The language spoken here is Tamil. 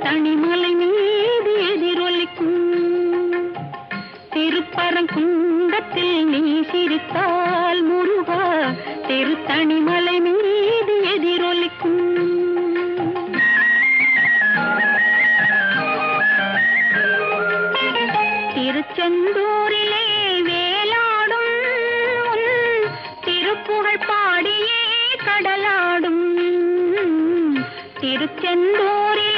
திருத்தணிமலை மீது எதிரொலிக்கும். திருப்பரங்குன்றத்தில் நீ சிரித்தால் முருகா திருத்தணிமலை மீது எதிரொலிக்கும். திருச்செந்தூரிலே வேலாடும் உன் திருப்புகழ் பாடியே கடலாடும். திருச்செந்தூரிலே